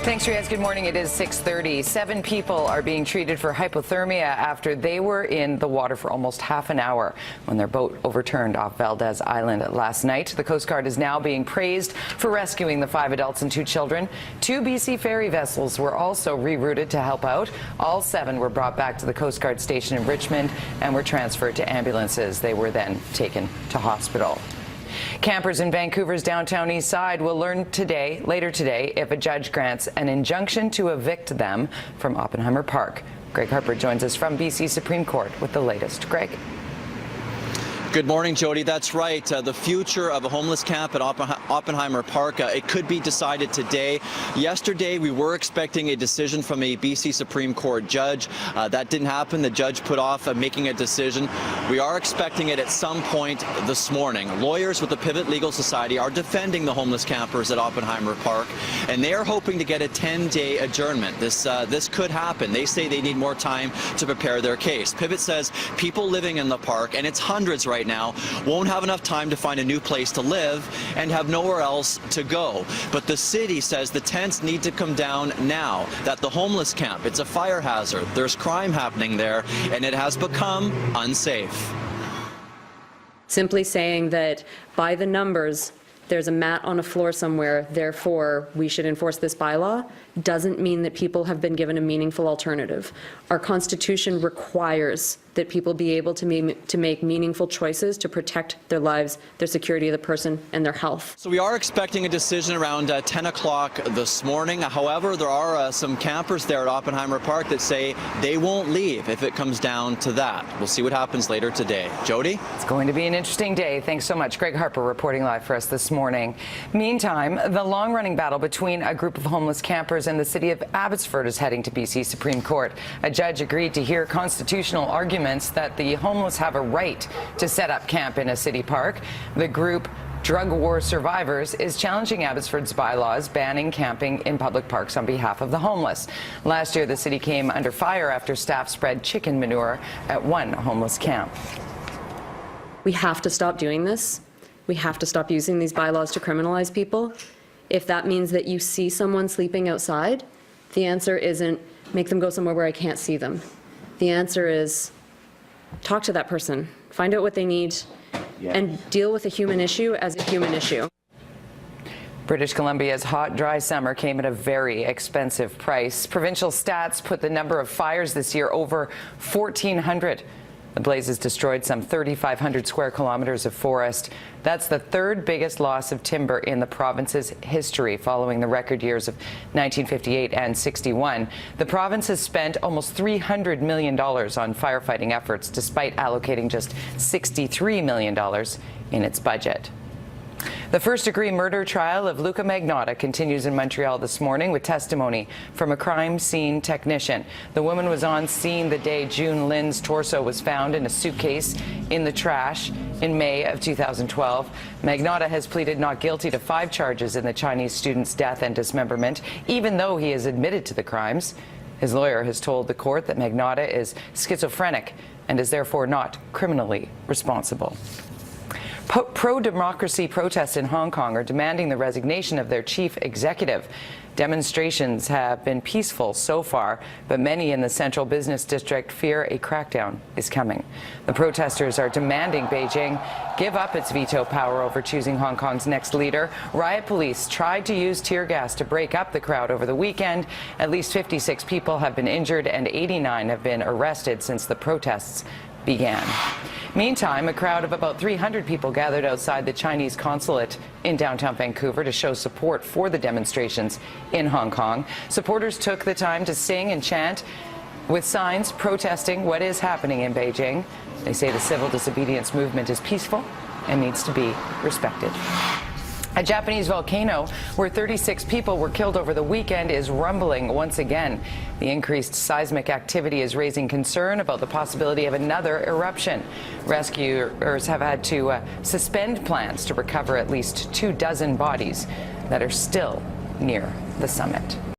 Thanks, Riaz. Good morning. It is 6:30. 7 people are being treated for hypothermia after they were in the water for almost half an hour when their boat overturned off Valdez Island last night. The Coast Guard is now being praised for rescuing the 5 adults and 2 children. 2 BC ferry vessels were also rerouted to help out. All 7 were brought back to the Coast Guard station in Richmond and were transferred to ambulances. They were then taken to hospital. Campers in Vancouver's downtown east side will learn later today, if a judge grants an injunction to evict them from Oppenheimer Park. Greg Harper joins us from BC Supreme Court with the latest. Greg. Good morning, Jody. That's right. The future of a homeless camp at Oppenheimer Park, it could be decided today. Yesterday, we were expecting a decision from a BC Supreme Court judge. That didn't happen. The judge put off making a decision. We are expecting it at some point this morning. Lawyers with the Pivot Legal Society are defending the homeless campers at Oppenheimer Park, and they are hoping to get a 10-day adjournment. This could happen. They say they need more time to prepare their case. Pivot says people living in the park, and it's hundreds right now, won't have enough time to find a new place to live and have nowhere else to go. But the city says the tents need to come down now, that the homeless camp, it's a fire hazard. There's crime happening there, and it has become unsafe. Simply saying that by the numbers, there's a mat on a floor somewhere, therefore we should enforce this bylaw, doesn't mean that people have been given a meaningful alternative. Our Constitution requires that people be able to make meaningful choices to protect their lives, their security of the person, and their health. So we are expecting a decision around 10 o'clock this morning. However, there are some campers there at Oppenheimer Park that say they won't leave if it comes down to that. We'll see what happens later today. Jody? It's going to be an interesting day. Thanks so much. Greg Harper reporting live for us this morning. Meantime, the long-running battle between a group of homeless campers and the city of Abbotsford is heading to BC Supreme Court. A judge agreed to hear constitutional arguments that the homeless have a right to set up camp in a city park. The group Drug War Survivors is challenging Abbotsford's bylaws banning camping in public parks on behalf of the homeless. Last year, the city came under fire after staff spread chicken manure at one homeless camp. We have to stop doing this. We have to stop using these bylaws to criminalize people. If that means that you see someone sleeping outside, the answer isn't make them go somewhere where I can't see them. The answer is talk to that person, find out what they need, and deal with a human issue as a human issue. British Columbia's hot, dry summer came at a very expensive price. Provincial stats put the number of fires this year over 1,400. The blazes destroyed some 3,500 square kilometers of forest. That's the 3rd biggest loss of timber in the province's history, following the record years of 1958 and 61. The province has spent almost $300 million on firefighting efforts, despite allocating just $63 million in its budget. The first-degree murder trial of Luca Magnotta continues in Montreal this morning with testimony from a crime scene technician. The woman was on scene the day June Lin's torso was found in a suitcase in the trash in May of 2012. Magnotta has pleaded not guilty to 5 charges in the Chinese student's death and dismemberment, even though he has admitted to the crimes. His lawyer has told the court that Magnotta is schizophrenic and is therefore not criminally responsible. Pro-democracy protests in Hong Kong are demanding the resignation of their chief executive. Demonstrations have been peaceful so far, but many in the central business district fear a crackdown is coming. The protesters are demanding Beijing give up its veto power over choosing Hong Kong's next leader. Riot police tried to use tear gas to break up the crowd over the weekend. At least 56 people have been injured and 89 have been arrested since the protests began. Meantime, a crowd of about 300 people gathered outside the Chinese consulate in downtown Vancouver to show support for the demonstrations in Hong Kong. Supporters took the time to sing and chant with signs protesting what is happening in Beijing. They say the civil disobedience movement is peaceful and needs to be respected. A Japanese volcano where 36 people were killed over the weekend is rumbling once again. The increased seismic activity is raising concern about the possibility of another eruption. Rescuers have had to suspend plans to recover at least 24 bodies that are still near the summit.